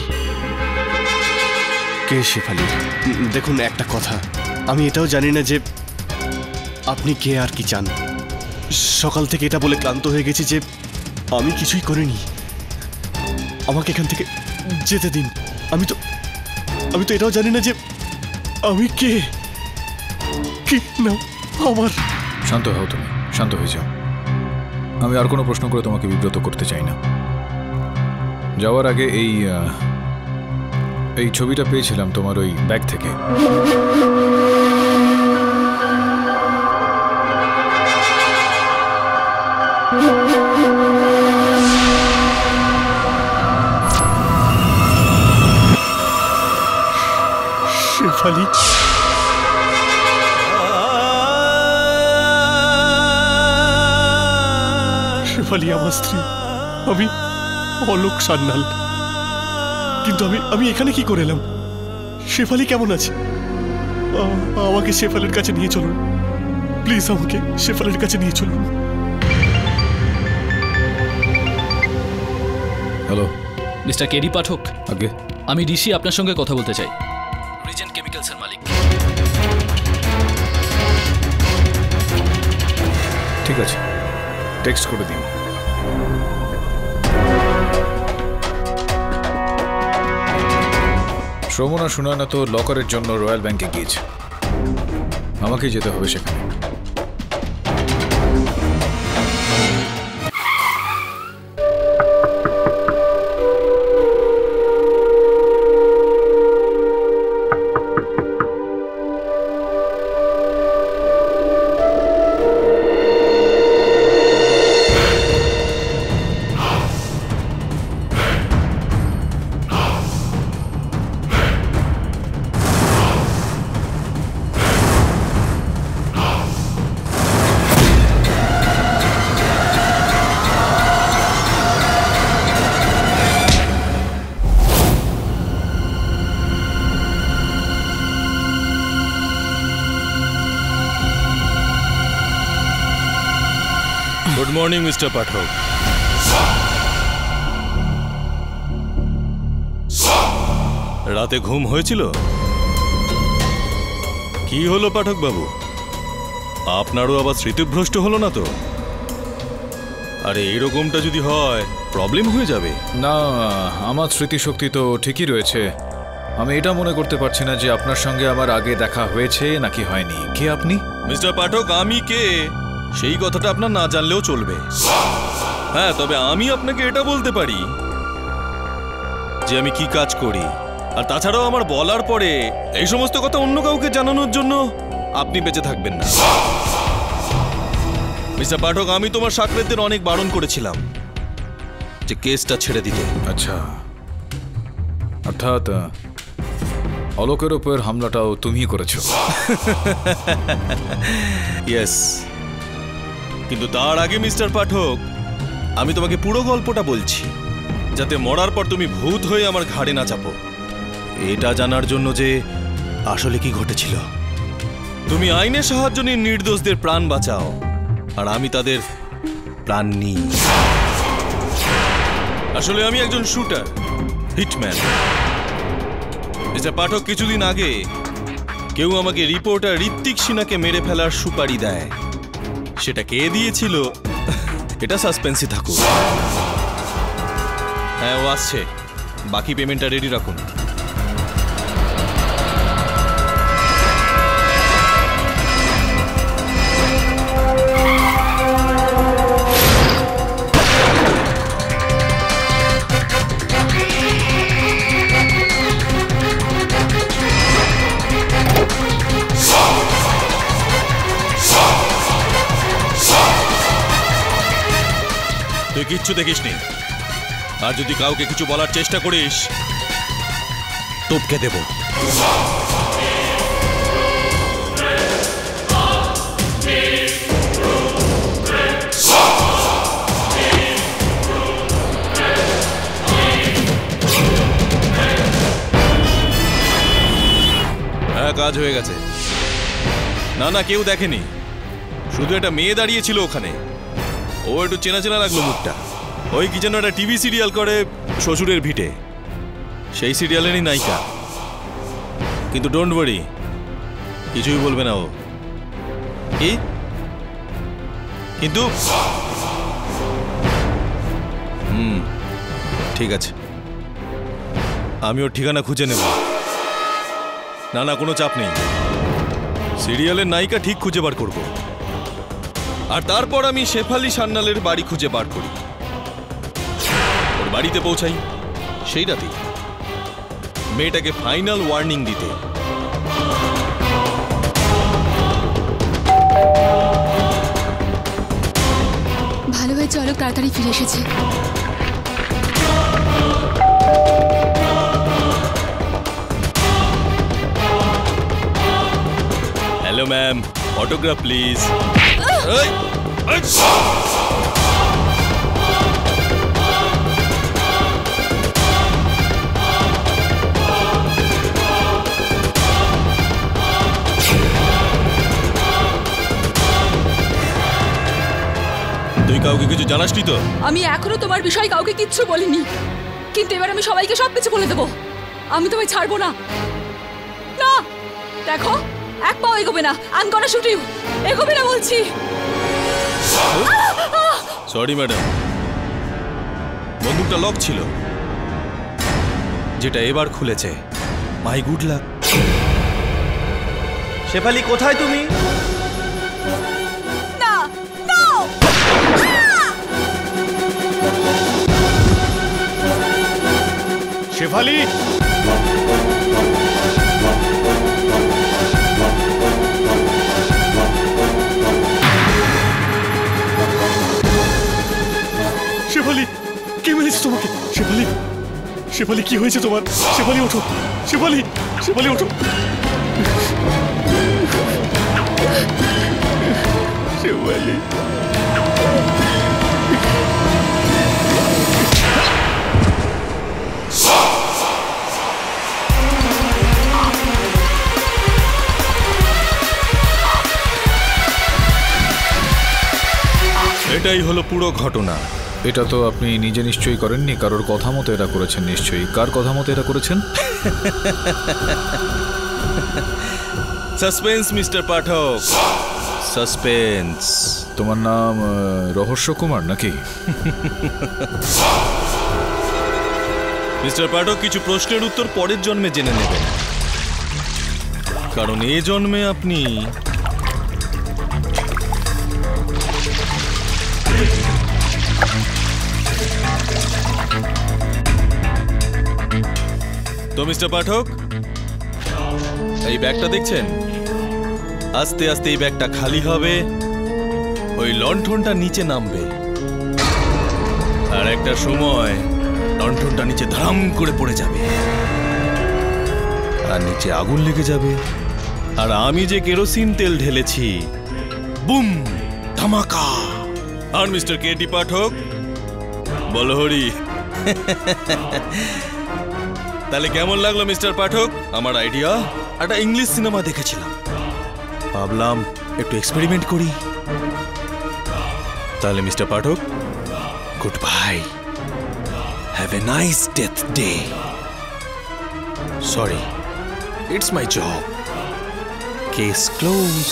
কে শেফালি? দেখুন একটা কথা, আমি এটাও জানি না যে আপনি কে আর কি চান। সকাল থেকে এটা বলে ক্লান্ত হয়ে গেছি যে আমি কিছুই করিনি। আমাকে এখান থেকে যেতে দিন। আমি তো এটাও জানি না যে আমি কে কি না আমার। শান্ত হও তুমি, শান্ত হয়ে যাও। আমি আর কোনো প্রশ্ন করে তোমাকে বিব্রত করতে চাই না। যাওয়ার আগে এই ছবিটা পেয়েছিলাম তোমার ওই ব্যাগ থেকে। শেফালি, শেফালি আমার স্ত্রী। আমি অলোক সান্যাল। কিন্তু আমি এখানে কি করে এলাম? শেফালি কেমন আছে? আমাকে শেফালির কাছে নিয়ে চলুন প্লিজ, আমাকে শেফালির কাছে নিয়ে চলুন। হ্যালো, মিস্টার কেডি পাঠক। আগে আমি ঋষি আপনার সঙ্গে কথা বলতে চাই, রিজেন্ট কেমিক্যালসের মালিক। ঠিক আছে, টেক্সট করে দিন। শ্রমণ আর সুনয়না তো লকারের জন্য রয়্যাল ব্যাংকে গিয়েছে, আমাকেই যেতে হবে সেখানে। গুড মর্নিং মিস্টার পাঠক। রাতে ঘুম হয়েছিল? কি হলো পাঠক বাবু, আপনারও আবার স্মৃতিভ্রষ্ট হলো না তো? আরে এরকমটা যদি হয় প্রবলেম হয়ে যাবে। না, আমার স্মৃতিশক্তি তো ঠিকই রয়েছে। আমি এটা মনে করতে পারছি না যে আপনার সঙ্গে আমার আগে দেখা হয়েছে নাকি হয়নি। কে আপনি? মিস্টার পাঠক, আমি কে সেই কথাটা আপনার না জানলেও চলবে। হ্যাঁ, তবে আমি আপনাকে এটা বলতে পারি যে আমি কি কাজ করি। আর তাছাড়াও আমার বলার পরে এই সমস্ত কথা অন্য কাউকে জানানোর জন্য আপনি বেঁচে থাকবেন না। মিস্টার পাঠক, আমি তোমার সাকরেতদের অনেক বারণ করেছিলাম যে কেসটা ছেড়ে দিতে। আচ্ছা, অর্থাৎ অলোকের উপর হামলাটাও তুমিই করেছো? ইয়েস, কিন্তু তার আগে মিস্টার পাঠক আমি তোমাকে পুরো গল্পটা বলছি, যাতে মরার পর তুমি ভূত হয়ে আমার ঘাড়ে না চাপো। এটা জানার জন্য যে আসলে কি ঘটেছিল। তুমি আইনের সাহায্য নিয়ে নির্দোষদের প্রাণ বাঁচাও, আর আমি তাদের প্রাণ নিই। আসলে আমি একজন শুটার, হিটম্যান। মিস্টার পাঠক, কিছুদিন আগে কেউ আমাকে রিপোর্টার ঋত্বিক সিনহাকে মেরে ফেলার সুপারি দেয়। সেটা কে দিয়েছিল এটা সাসপেন্সই থাকুক। হ্যাঁ, ও আসছে, বাকি পেমেন্টটা রেডি রাখুন। তুই কিচ্ছু দেখিসনি, আর যদি কাউকে কিছু বলার চেষ্টা করিস টপকে দেব। হ্যাঁ, কাজ হয়ে গেছে। না না, কেউ দেখেনি, শুধু একটা মেয়ে দাঁড়িয়েছিল ওখানে। ও একটু চেনা চেনা লাগলো মুখটা। ওই কি যেন একটা টিভি সিরিয়াল করে শ্বশুরের ভিটে, সেই সিরিয়ালেরই নায়িকা। কিন্তু ডোন্ট ওয়ারি, কিছুই বলবে না ও। কি কিন্তু ঠিক আছে, আমি ওর ঠিকানা খুঁজে নেব। না না, কোনো চাপ নেই, সিরিয়ালের নায়িকা ঠিক খুঁজে বার করব। আর তারপর আমি শেফালি সান্যালের বাড়ি খুঁজে বার করি, ওর বাড়িতে পৌঁছাই সেই রাতেই, মেয়েটাকে ফাইনাল ওয়ার্নিং দিতে। ভালো হয়েছে অলোক তাড়াতাড়ি ফিরে এসেছে। Hello ma'am, autograph please. তুই কাউকে কিছু জানাসনি তো? আমি এখনো তোমার বিষয়ে কাউকে কিচ্ছু বলিনি, কিন্তু এবার আমি সবাইকে সবকিছু বলে দেবো। আমি তোমায় ছাড়বো না। না দেখো, এক পাও এগোবে না। আমি গনা শুট ইউ, এগোবে না বলছি। সরি ম্যাডাম, বন্দুকটা লক ছিল, যেটা এবার খুলেছে। মাই গুড লাক। শেফালি কোথায় তুমি? না না, শেফালি, শেফালি, কে মেরেছে তোমাকে? শেফালি, শেফালি কি হয়েছে তোমার? শেফালি ওঠো, শেফালি, শেফালি ওঠো। শেফালি, এটাই হলো পুরো ঘটনা। এটা তো আপনি নিজে নিশ্চয়ই করেননি, কারোর কথা মতো এটা করেছেন নিশ্চয়ই। কার কথা মতো এটা করেছেন? সাসপেন্স মিস্টার পাঠক, সাসপেন্স। তোমার নাম রহস্য কুমার নাকি? মিস্টার পাঠক, কিছু প্রশ্নের উত্তর পরের জন্মে জেনে নেবেন, কারণ এ জন্মে আপনি তো মিস্টার পাঠক, এই ব্যাগটা দেখছেন? আস্তে আস্তে এই ব্যাগটা খালি হবে, ওই লণ্ঠনটা নিচে নামবে, আর একটা সময় লণ্ঠনটা নিচে ধাম করে পড়ে যাবে, আর নিচে আগুন লেগে যাবে, আর আমি যে কেরোসিন তেল ঢেলেছি, বুম, ধামাকা। আর মিস্টার কেটি পাঠক, বলো হরি। তাহলে কেমন লাগলো মিস্টার পাঠক আমার আইডিয়া? একটা ইংলিশ সিনেমা দেখেছিলাম, ভাবলাম একটু এক্সপেরিমেন্ট করি। তাহলে mister Pathak, good bye, have a nice death day. Sorry, it's my job, case close.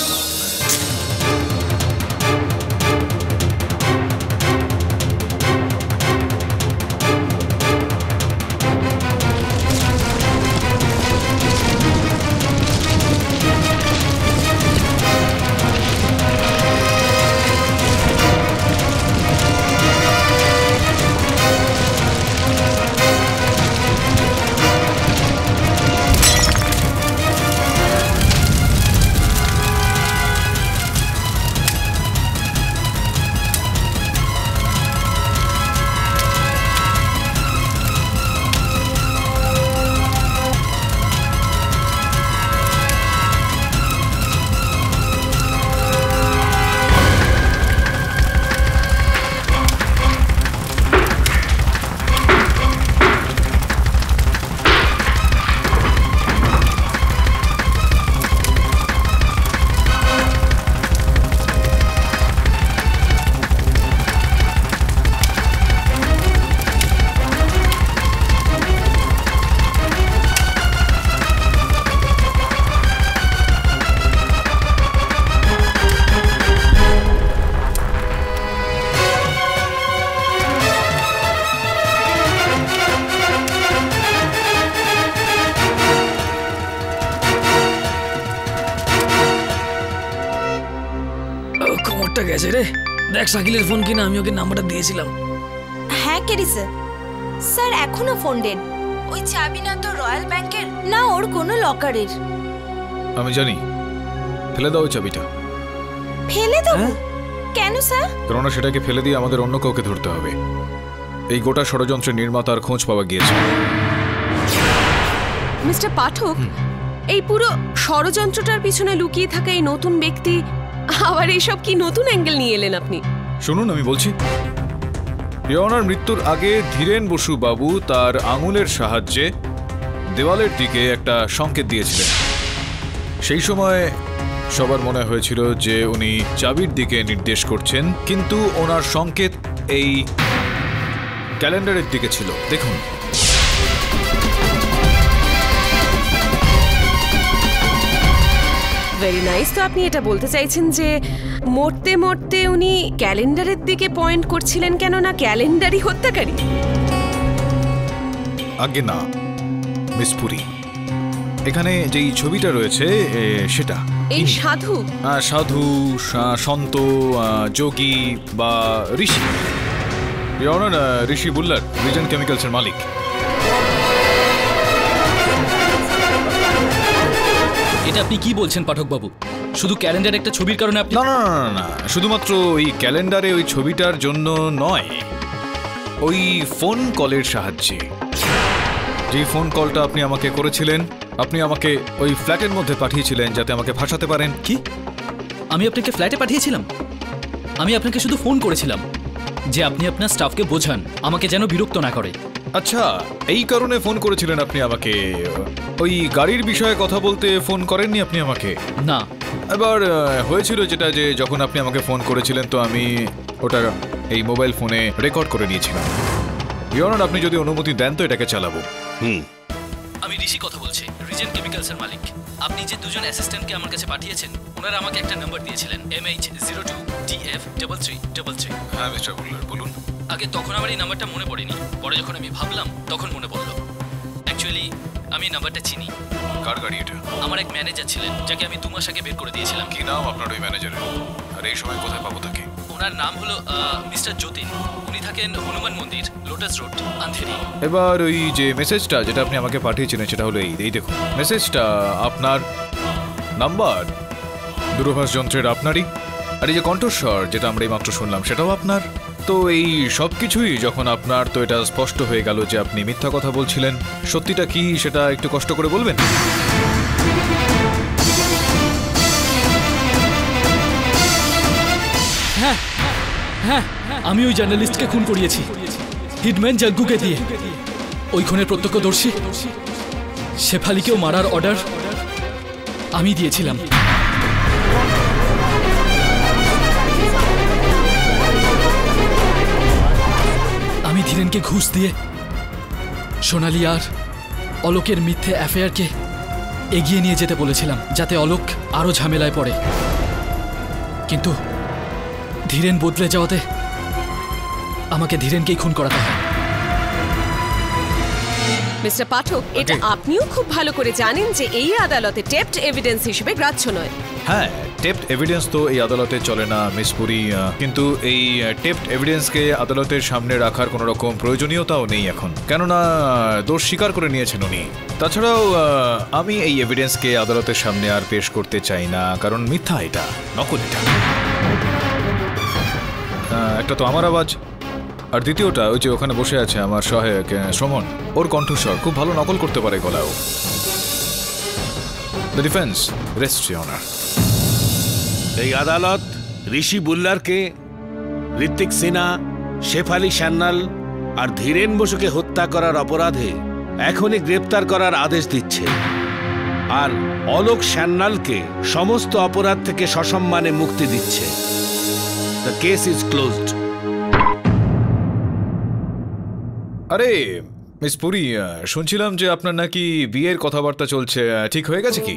গেছে রে। দেখ শাকিলের ফোন কিনা, আমি ওকে নাম্বারটা দিয়েছিলাম। হ্যাঁ কেরি স্যার, স্যার এখনো ফোন দেন। ওই চাবি না তো রয়্যাল ব্যাংকের, না ওর কোনো লকারের। আমি জানি, ফেলে দাও ওই চাবিটা। ফেলে দেবো? কেন স্যার? কেননা সেটাকে ফেলে দিয়ে আমাদের অন্য কাউকে ধরতে হবে। এই গোটা ষড়যন্ত্রের নির্মাতার খোঁজ পাওয়া গিয়েছে। মিস্টার পাঠক, এই পুরো ষড়যন্ত্রটার পিছনে লুকিয়ে থাকা এই নতুন ব্যক্তি, আবার এইসব কি নতুন অ্যাঙ্গেল নিয়ে এলেন আপনি? শুনুন, আমি বলছি, রিওনার মৃত্যুর আগে ধীরেন বসু বাবু তার আঙুলের সাহায্যে দেওয়ালের দিকে একটা সংকেত দিয়েছিলেন। সেই সময় সবার মনে হয়েছিল যে উনি চাবির দিকে নির্দেশ করছেন, কিন্তু ওনার সংকেত এই ক্যালেন্ডারের দিকে ছিল। দেখুন, ভেরি নাইস। তো আপনি এটা বলতে চাইছেন যে মরতে মরতে উনি ক্যালেন্ডারের দিকে পয়েন্ট করছিলেন, কেননা ক্যালেন্ডারই হত্যাকারী? আগে না মিস পুরি, এখানে যেই ছবিটা রয়েছে সেটা এই সাধু, সাধু, সন্ত, যোগী বা ঋষি। ঋষি বুল্লার, রিজেন্ট কেমিক্যালসের মালিক। এটা আপনি কি বলছেন পাঠক বাবু? শুধু ক্যালেন্ডার একটা ছবির কারণে আপনি? না না না না, শুধুমাত্র ওই ক্যালেন্ডারে ওই ছবিটার জন্য নয়, ওই ফোন কলের সাহায্যে। যে ফোন কলটা আপনি আমাকে করেছিলেন, আপনি আমাকে ওই ফ্ল্যাটের মধ্যে পাঠিয়েছিলেন যাতে আমাকে ফাঁসাতে পারেন। কি? আমি আপনাকে ফ্ল্যাটে পাঠিয়েছিলাম? আমি আপনাকে শুধু ফোন করেছিলাম যে আপনি আপনার স্টাফকে বোঝান আমাকে যেন বিরক্ত না করে। আচ্ছা, এই কারণে ফোন করেছিলেন আপনি আমাকে? ওই গাড়ির বিষয়ে কথা বলতে ফোন করেননি আপনি আমাকে? না। এবার হয়েছিল যেটা, যে যখন আপনি আমাকে ফোন করেছিলেন তো আমি ওটা এই মোবাইল ফোনে রেকর্ড করে নিয়েছিলাম। ইয়নার, আপনি যদি অনুমতি দেন তো এটাকে চালাবো। আমি ঋষি কথা বলছি, রিজেন্ট কেমিক্যালসের মালিক। আপনি যে দুজন অ্যাসিস্ট্যান্টকে আমার কাছে পাঠিয়েছেন, ওনারা আমাকে একটা নাম্বার দিয়েছিলেন, MH02TF3333। হ্যাঁ মিস্টার বুল্লার, বলুন। আগে তখন আমার এই নাম্বারটা মনে পড়েনি, পরে যখন আমি ভাবলাম তখন মনে পড়লো। অ্যাকচুয়ালি আমি নাম্বারটা চিনি। কার গাড়ি এটা? আমার এক ম্যানেজার ছিলেন, যাকে আমি 2 মাস আগে বের করে দিয়েছিলাম। কি নাম আপনার ওই ম্যানেজারের? আর এই সময় কোথায় পাবো তাকে? ওনার নাম হলো মিস্টার যতীন। উনি থাকেন হনুমান মন্দির, লোটাস রোড, আন্ধেরি। এবার ওই যে মেসেজটা যেটা আপনি আমাকে পাঠিয়েছিলেন সেটা হলো এই দেখুন। মেসেজটা আপনার, নাম্বার দূরভাষ যন্ত্রের আপনারই, আর এই যে কণ্ঠস্বর যেটা আমরা এই মাত্র শুনলাম সেটাও আপনার। তো এই সব কিছুই যখন আপনার, তো এটা স্পষ্ট হয়ে গেল যে আপনি মিথ্যা কথা বলছিলেন। সত্যিটা কি সেটা একটু কষ্ট করে বলবেন? হ্যাঁ হ্যাঁ, আমি ওই জার্নালিস্টকে খুন করিয়েছি, হিটম্যান জাগ্গুকে দিয়ে। ওই খুনের প্রত্যক্ষদর্শী শেফালিকেও মারার অর্ডার আমি দিয়েছিলাম। আমি ধীরেনকে ঘুষ দিয়ে সোনালি আর অলোকের মিথ্যে অ্যাফেয়ারকে এগিয়ে নিয়ে যেতে বলেছিলাম, যাতে অলোক আরো ঝামেলায় পড়ে। কিন্তু ধীরেন বদলে যাওয়াতে আমাকে ধীরেনকেই খুন করাতে হয়। মিস্টার পাঠক, এটা আপনিও খুব ভালো করে জানেন যে এই আদালতে টেপড এভিডেন্স হিসেবে গ্রাহ্য নয়। হ্যাঁ, টেপড এভিডেন্স তো এই আদালতে চলে না মিস পুরি, কিন্তু এই টেপড এভিডেন্সকে আদালতের সামনে রাখার কোনো রকম প্রয়োজনীয়তাও নেই এখন, কেননা দোষ স্বীকার করে নিয়েছেন উনি। তাছাড়াও আমি এই এভিডেন্সকে আদালতের সামনে আর পেশ করতে চাই না, কারণ মিথ্যা, এটা নকল। এটা একটা তো আমার আওয়াজ, আর দ্বিতীয়টা ওই যে ওখানে বসে আছে আমার সহায়ক শ্রমণ, ওর কণ্ঠস্বর খুব ভালো নকল করতে পারে গলাও। The defence rests your honour. এই আদালত ঋষি বুল্লারকে, ঋত্বিক সিনহা, শেফালি সান্যাল আর ধীরেন বসুকে হত্যা করার অপরাধে এখনই গ্রেপ্তার করার আদেশ দিচ্ছে, আর অলোক সান্যালকে সমস্ত অপরাধ থেকে সসম্মানে মুক্তি দিচ্ছে। The case is closed. আরে মিস পুরি, শুনছিলাম যে আপনার নাকি বিয়ের কথাবার্তা চলছে, ঠিক হয়ে গেছে কি?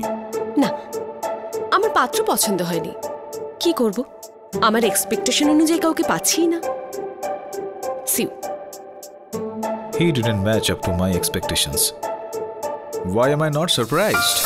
না, আমার পাত্র পছন্দ হয়নি। কি করব, আমার এক্সপেকটেশন অনুযায়ী কাউকে পাচ্ছি না। সিউ, He didn't match up to my expectations. Why am I not surprised?